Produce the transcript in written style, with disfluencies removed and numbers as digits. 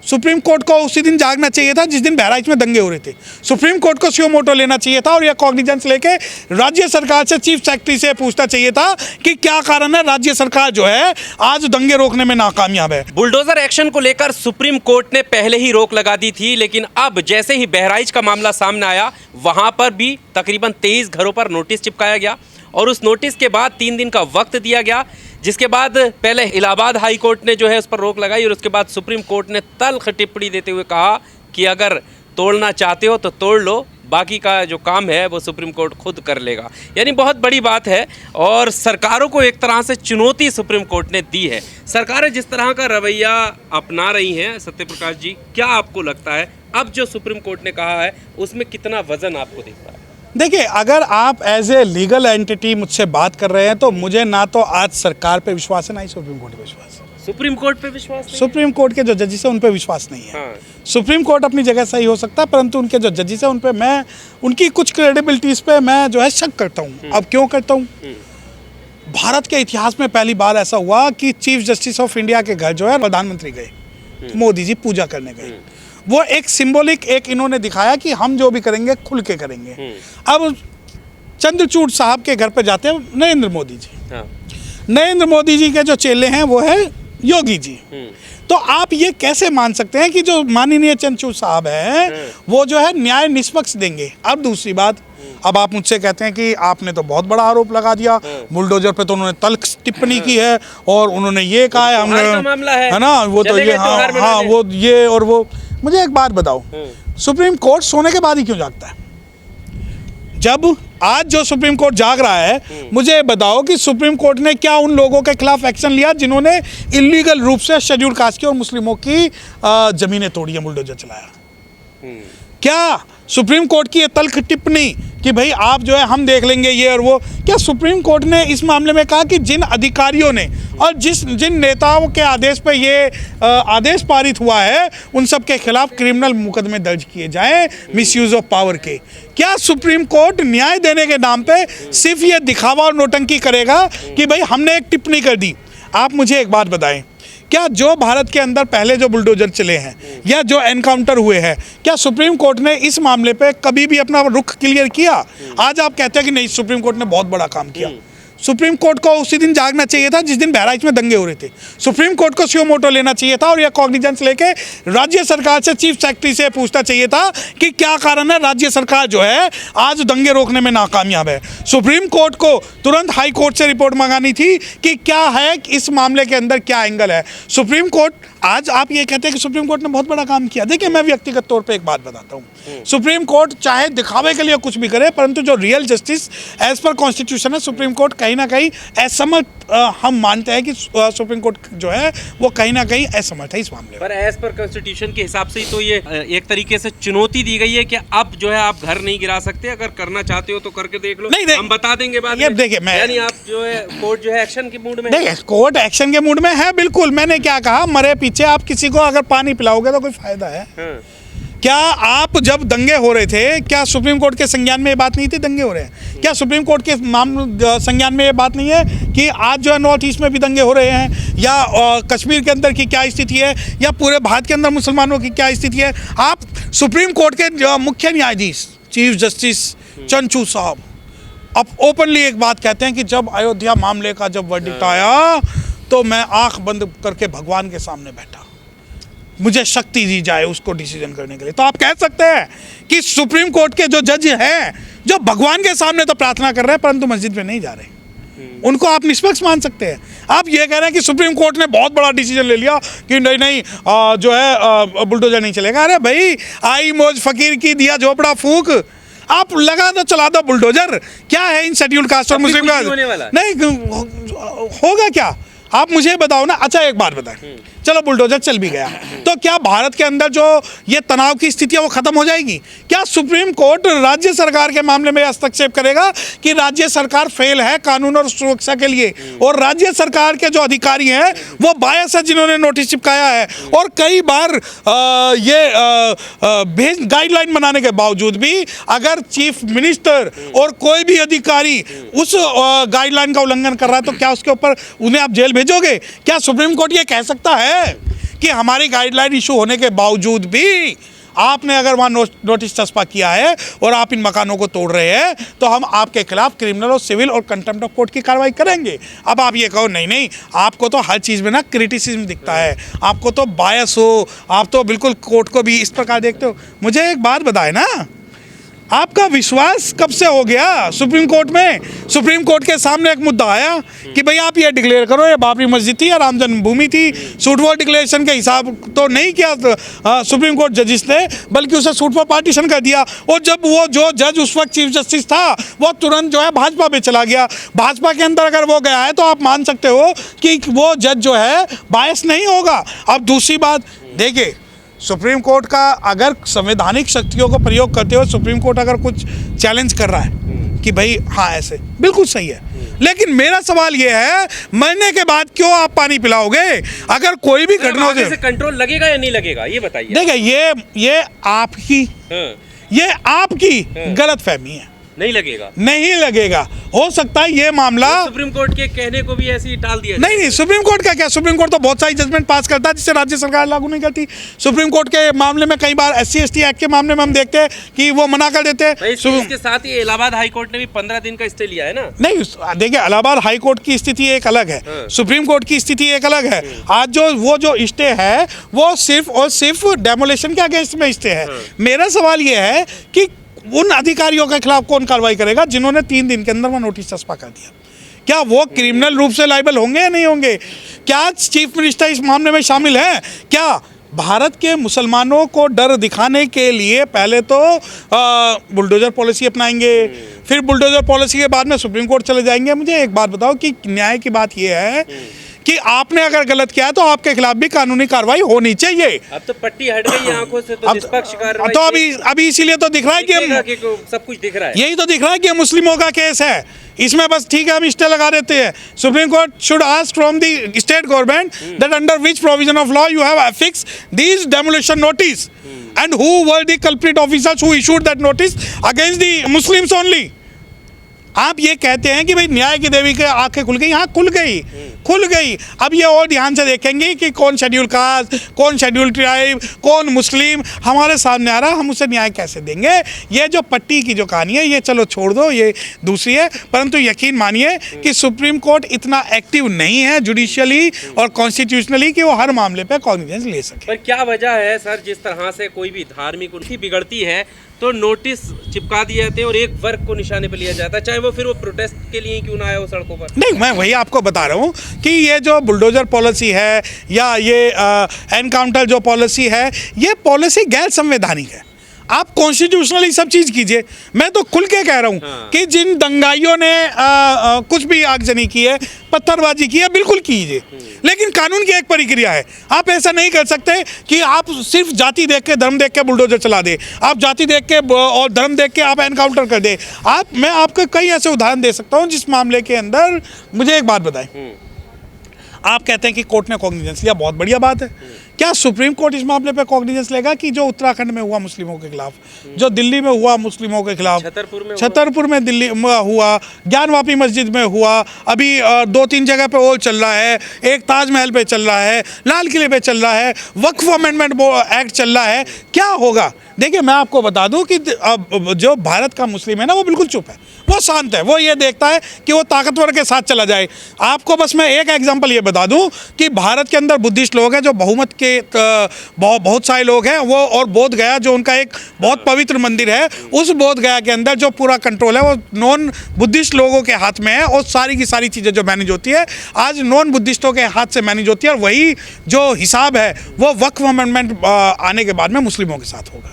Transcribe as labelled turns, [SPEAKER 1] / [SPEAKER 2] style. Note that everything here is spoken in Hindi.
[SPEAKER 1] सुप्रीम कोर्ट को उसी दिन जागना चाहिए था जिस दिन बहराइच में दंगे हो रहे थे। सुप्रीम कोर्ट को सुओ मोटो लेना चाहिए था और यह कॉग्निजेंस लेके राज्य सरकार से, चीफ सेक्रेटरी से पूछना चाहिए था कि क्या कारण है राज्य सरकार जो है आज दंगे रोकने में नाकामयाब है।
[SPEAKER 2] बुलडोजर एक्शन को लेकर सुप्रीम कोर्ट ने पहले ही रोक लगा दी थी, लेकिन अब जैसे ही बहराइच का मामला सामने आया वहां पर भी तकरीबन 23 घरों पर नोटिस चिपकाया गया और उस नोटिस के बाद 3 दिन का वक्त दिया गया, जिसके बाद पहले इलाहाबाद हाई कोर्ट ने जो है उस पर रोक लगाई और उसके बाद सुप्रीम कोर्ट ने तल्ख टिप्पणी देते हुए कहा कि अगर तोड़ना चाहते हो तो तोड़ लो, बाकी का जो काम है वो सुप्रीम कोर्ट खुद कर लेगा। यानी बहुत बड़ी बात है और सरकारों को एक तरह से चुनौती सुप्रीम कोर्ट ने दी है। सरकारें जिस तरह का रवैया अपना रही हैं, सत्य प्रकाश जी, क्या आपको लगता है अब जो सुप्रीम कोर्ट ने कहा है उसमें कितना वजन आपको दिख रहा है?
[SPEAKER 1] देखिए, अगर आप एज ए लीगल एंटिटी मुझसे बात कर रहे हैं तो मुझे ना तो आज सरकार पे विश्वास है ना ही सुप्रीम कोर्ट पे विश्वास है।
[SPEAKER 2] सुप्रीम कोर्ट पे विश्वास नहीं है?
[SPEAKER 1] सुप्रीम कोर्ट के जो जजेस हैं उन पे विश्वास नहीं है।
[SPEAKER 2] हाँ।
[SPEAKER 1] सुप्रीम कोर्ट अपनी जगह सही हो सकता है, परंतु उनके जो जजेस हैं उन पे मैं उनकी कुछ क्रेडिबिलिटीज पे मैं जो है शक करता हूँ। अब क्यों करता हूँ? भारत के इतिहास में पहली बार ऐसा हुआ कि चीफ जस्टिस ऑफ इंडिया के घर जो है प्रधानमंत्री गए, मोदी जी पूजा करने गए। वो एक सिंबॉलिक एक इन्होंने दिखाया कि हम जो भी करेंगे खुल के करेंगे। अब चंद्रचूड़ साहब के घर पे जाते हैं नरेंद्र मोदी जी।
[SPEAKER 2] हाँ।
[SPEAKER 1] नरेंद्र मोदी जी के जो चेले हैं वो है योगी जी। तो आप ये कैसे मान सकते हैं कि जो माननीय चंद्रचूड़ साहब हैं वो जो है न्याय निष्पक्ष देंगे? अब दूसरी बात, अब आप मुझसे कहते हैं कि आपने तो बहुत बड़ा आरोप लगा दिया, बुलडोजर पे तो उन्होंने तल्ख टिप्पणी की है और उन्होंने ये कहा है हमने, है ना, वो तो ये हाँ वो ये और वो। मुझे एक बात बताओ, सुप्रीम कोर्ट सोने के बाद ही क्यों जागता है? जब आज जो सुप्रीम कोर्ट जाग रहा है, मुझे बताओ कि सुप्रीम कोर्ट ने क्या उन लोगों के खिलाफ एक्शन लिया जिन्होंने इलीगल रूप से शेड्यूल कास्ट की और मुस्लिमों की जमीनें तोड़ी है, बुलडोजर चलाया? क्या सुप्रीम कोर्ट की ये तल्ख टिप्पणी कि भाई आप जो है हम देख लेंगे ये और वो, क्या सुप्रीम कोर्ट ने इस मामले में कहा कि जिन अधिकारियों ने और जिन नेताओं के आदेश पे ये आदेश पारित हुआ है उन सब के खिलाफ क्रिमिनल मुकदमे दर्ज किए जाएं मिसयूज ऑफ पावर के? क्या सुप्रीम कोर्ट न्याय देने के नाम पे सिर्फ ये दिखावा और नोटंकी करेगा कि भाई हमने एक टिप्पणी कर दी? आप मुझे एक बात बताएं, क्या जो भारत के अंदर पहले जो बुलडोजर चले हैं या जो एनकाउंटर हुए हैं, क्या सुप्रीम कोर्ट ने इस मामले पे कभी भी अपना रुख क्लियर किया? आज आप कहते हैं कि नहीं सुप्रीम कोर्ट ने बहुत बड़ा काम किया। सुप्रीम कोर्ट को उसी दिन जागना चाहिए था जिस दिन बहराइच में दंगे हो रहे थे। सुप्रीम कोर्ट को सुओ मोटो लेना चाहिए था और यह कॉग्निजेंस लेके राज्य सरकार से, चीफ सेक्रेटरी से पूछना चाहिए था कि क्या कारण है राज्य सरकार जो है आज दंगे रोकने में नाकामयाब है। सुप्रीम कोर्ट को तुरंत हाई कोर्ट से रिपोर्ट मंगानी थी कि क्या है इस मामले के अंदर क्या एंगल है। सुप्रीम कोर्ट, आज आप ये कहते हैं कि सुप्रीम कोर्ट ने बहुत बड़ा काम किया। देखिए, मैं व्यक्तिगत तौर पे एक बात बताता हूँ, सुप्रीम कोर्ट चाहे दिखावे के लिए कुछ भी करे, परंतु जो real justice as per constitution है, सुप्रीम कोर्ट कहीं ना कहीं असमर्थ, हम मानते हैं कि सुप्रीम कोर्ट जो है वो कहीं ना कहीं असमर्थ है इस मामले में।
[SPEAKER 2] पर एज पर कॉन्स्टिट्यूशन के हिसाब से ही तो ये एक तरीके से चुनौती दी गई है कि अब जो है आप घर नहीं गिरा सकते, अगर करना चाहते हो तो करके देख लो, नहीं, हम बता देंगे बाद में।
[SPEAKER 1] देखिए, मैं
[SPEAKER 2] यानी आप जो है कोर्ट जो है एक्शन के मूड में,
[SPEAKER 1] देखिए कोर्ट एक्शन के मूड में है, बिल्कुल। मैंने क्या कहा, मरे पीछे आप किसी को अगर पानी पिलाओगे तो कोई फायदा है? क्या आप जब दंगे हो रहे थे, क्या सुप्रीम कोर्ट के संज्ञान में ये बात नहीं थी दंगे हो रहे हैं? क्या सुप्रीम कोर्ट के संज्ञान में ये बात नहीं है कि आज जो है नॉर्थ ईस्ट में भी दंगे हो रहे हैं, या कश्मीर के अंदर की क्या स्थिति है, या पूरे भारत के अंदर मुसलमानों की क्या स्थिति है? आप सुप्रीम कोर्ट के जो मुख्य न्यायाधीश चीफ जस्टिस चंद्रचूड़ साहब अब ओपनली एक बात कहते हैं कि जब अयोध्या मामले का जब वर्डिक्ट आया तो मैं आंख बंद करके भगवान के सामने बैठा, मुझे शक्ति दी जाए उसको डिसीजन करने के लिए। तो आप कह सकते हैं कि सुप्रीम कोर्ट के जो जज हैं, जो भगवान के सामने तो प्रार्थना कर रहे हैं परंतु मस्जिद में नहीं जा रहे, उनको आप निष्पक्ष मान सकते हैं? आप ये कह रहे हैं कि सुप्रीम कोर्ट ने बहुत बड़ा डिसीजन ले लिया कि नहीं जो है बुलडोजर नहीं चलेगा। अरे भाई, आई मौज फकीर की दिया झोपड़ा फूक, आप लगा दो चला दो बुलडोजर। क्या है इन शेड्यूल कास्ट और मुस्लिम का? नहीं होगा क्या? आप मुझे बताओ ना। अच्छा, एक बात बताएं, चलो बुलडोजर चल भी गया तो क्या भारत के अंदर जो ये तनाव की स्थिति है वो खत्म हो जाएगी? क्या सुप्रीम कोर्ट राज्य सरकार के मामले में हस्तक्षेप करेगा कि राज्य सरकार फेल है कानून और सुरक्षा के लिए, और राज्य सरकार के जो अधिकारी हैं वो बायस है जिन्होंने नोटिस चिपकाया है, और कई बार गाइडलाइन बनाने के बावजूद भी अगर चीफ मिनिस्टर और कोई भी अधिकारी उस गाइडलाइन का उल्लंघन कर रहा है तो क्या उसके ऊपर उन्हें आप जेल भेजोगे? क्या सुप्रीम कोर्ट ये कह सकता है कि हमारी गाइडलाइन इशू होने के बावजूद भी आपने अगर वहाँ नोटिस चस्पा किया है और आप इन मकानों को तोड़ रहे हैं तो हम आपके खिलाफ क्रिमिनल और सिविल और कंटेम्प्ट ऑफ कोर्ट की कार्रवाई करेंगे। अब आप ये कहो नहीं नहीं, आपको तो हर चीज़ में ना क्रिटिसिज्म दिखता है, आपको तो बायस हो, आप तो बिल्कुल कोर्ट को भी इस प्रकार देखते हो। मुझे एक बात बताए ना, आपका विश्वास कब से हो गया सुप्रीम कोर्ट में? सुप्रीम कोर्ट के सामने एक मुद्दा आया कि भाई आप ये डिक्लेयर करो ये बाबरी मस्जिद थी या राम जन्मभूमि थी। सूट फॉर डिक्लेरेशन के हिसाब तो नहीं किया सुप्रीम कोर्ट जजिस ने, बल्कि उसे सूट फॉर पार्टीशन कर दिया। और जब वो जो जज उस वक्त चीफ जस्टिस था वो तुरंत जो है भाजपा पे चला गया। भाजपा के अंदर अगर वो गया है तो आप मान सकते हो कि वो जज जो है बायस नहीं होगा। अब दूसरी बात देखिए, सुप्रीम कोर्ट का अगर संवैधानिक शक्तियों को प्रयोग करते हुए सुप्रीम कोर्ट अगर कुछ चैलेंज कर रहा है कि भाई हाँ ऐसे बिल्कुल सही है, लेकिन मेरा सवाल ये है मरने के बाद क्यों आप पानी पिलाओगे? अगर कोई भी घटना हो
[SPEAKER 2] से कंट्रोल लगेगा या नहीं लगेगा ये बताइए।
[SPEAKER 1] देखिए ये आपकी गलत फहमी है।
[SPEAKER 2] नहीं लगेगा,
[SPEAKER 1] नहीं लगेगा। हो सकता है ये मामला
[SPEAKER 2] सुप्रीम कोर्ट के कहने को भी ऐसे ही टाल दिया।
[SPEAKER 1] नहीं, सुप्रीम कोर्ट का क्या, सुप्रीम कोर्ट तो बहुत सारी जजमेंट पास करता है जिसे राज्य सरकार लागू नहीं करती। सुप्रीम कोर्ट के मामले में कई बार SC/ST एक्ट के मामले में हम देखते हैं कि वो मना कर देते हैं।
[SPEAKER 2] इसके साथ ही इलाहाबाद हाई कोर्ट ने भी 15 दिन का स्टे लिया है ना।
[SPEAKER 1] नहीं देखिए, इलाहाबाद हाई कोर्ट की स्थिति एक अलग है, सुप्रीम कोर्ट की स्थिति एक अलग है। आज जो वो जो स्टे है वो सिर्फ और सिर्फ डेमोलेशन के अगेंस्ट में स्टे है। मेरा सवाल ये है कि उन अधिकारियों के खिलाफ कौन कार्रवाई करेगा जिन्होंने 3 दिन के अंदर वो नोटिस चस्पा कर दिया? क्या वो क्रिमिनल रूप से लायबल होंगे या नहीं होंगे? क्या चीफ मिनिस्टर इस मामले में शामिल है? क्या भारत के मुसलमानों को डर दिखाने के लिए पहले तो बुलडोजर पॉलिसी अपनाएंगे, फिर बुलडोजर पॉलिसी के बाद में सुप्रीम कोर्ट चले जाएंगे? मुझे एक बात बताओ कि न्याय की बात यह है कि आपने अगर गलत किया है तो आपके खिलाफ भी कानूनी कार्रवाई होनी चाहिए।
[SPEAKER 2] अब तो पट्टी हट गई आंखों से, तो निष्पक्ष कार्रवाई
[SPEAKER 1] तो अभी इसीलिए तो दिख रहा है कि
[SPEAKER 2] सब कुछ दिख रहा है।
[SPEAKER 1] यही तो दिख रहा है कि मुस्लिमों का केस है, इसमें बस ठीक है हम स्टे लगा देते हैं। Supreme court should ask from the state government that under which provision of law you have affixed these demolition notice and who were the culprit officers who issued that notice against the Muslims only। आप ये कहते हैं कि भाई न्याय की देवी के आंखें खुल गई, हाँ खुल गई। अब ये और ध्यान से देखेंगे कि कौन शेड्यूल कास्ट, कौन शेड्यूल ट्राइब, कौन मुस्लिम हमारे सामने आ रहा है, हम उसे न्याय कैसे देंगे? ये जो पट्टी की जो कहानी है ये चलो छोड़ दो, ये दूसरी है। परंतु यकीन मानिए कि सुप्रीम कोर्ट इतना एक्टिव नहीं है जुडिशियली और कॉन्स्टिट्यूशनली कि वो हर मामले पे कॉग्निजेंस ले सके।
[SPEAKER 2] पर क्या वजह है सर, जिस तरह से कोई भी धार्मिक उनकी बिगड़ती है तो नोटिस चिपका दिए जाते हैं और एक वर्ग को निशाने पर लिया जाता है, चाहे वो फिर वो प्रोटेस्ट के लिए क्यों ना आया हो सड़कों पर? नहीं,
[SPEAKER 1] मैं वही आपको बता रहा हूँ कि ये जो बुलडोजर पॉलिसी है या ये एनकाउंटर जो पॉलिसी है, ये पॉलिसी गैर संवैधानिक है। आप कॉन्स्टिट्यूशनली सब चीज़ कीजिए। मैं तो खुल के कह रहा हूँ कि जिन दंगाइयों ने कुछ भी आगजनी की है, पत्थरबाजी की है, बिल्कुल कीजिए, लेकिन कानून की एक प्रक्रिया है। आप ऐसा नहीं कर सकते कि आप सिर्फ जाति देख के धर्म देख के बुलडोजर चला दे, आप जाति देख के और धर्म देख के आप एनकाउंटर कर दे। मैं आपको कई ऐसे उदाहरण दे सकता हूँ जिस मामले के अंदर मुझे एक बात बताएं, आप कहते हैं कि कोर्ट ने कॉग्निजेंस लिया, बहुत बढ़िया बात है। क्या सुप्रीम कोर्ट इस मामले पे कॉग्निजेंस लेगा कि जो उत्तराखंड में हुआ मुस्लिमों के खिलाफ, जो दिल्ली में हुआ मुस्लिमों के खिलाफ, छतरपुर में दिल्ली में हुआ, ज्ञानवापी मस्जिद में हुआ, अभी 2-3 जगह पे वो चल रहा है, एक ताजमहल पे चल रहा है, लाल किले पे चल रहा है, वक्फ अमेंडमेंट एक्ट चल रहा है, क्या होगा? देखिए मैं आपको बता दूं कि जो भारत का मुस्लिम है ना वो बिल्कुल चुप है, वो शांत है, वो ये देखता है कि वो ताकतवर के साथ चला जाए। आपको बस मैं एक एग्जांपल ये बता दूं कि भारत के अंदर बुद्धिस्ट लोग हैं जो बहुमत के बहुत सारे लोग हैं वो, और बोध गया जो उनका एक बहुत पवित्र मंदिर है, उस बोध गया के अंदर जो पूरा कंट्रोल है वो नॉन बुद्धिस्ट लोगों के हाथ में है, और सारी की सारी चीज़ें जो मैनेज होती है आज नॉन बुद्धिस्टों के हाथ से मैनेज होती है, और वही जो हिसाब है वो वक्फ अमेंडमेंट आने के बाद में मुस्लिमों के साथ होगा।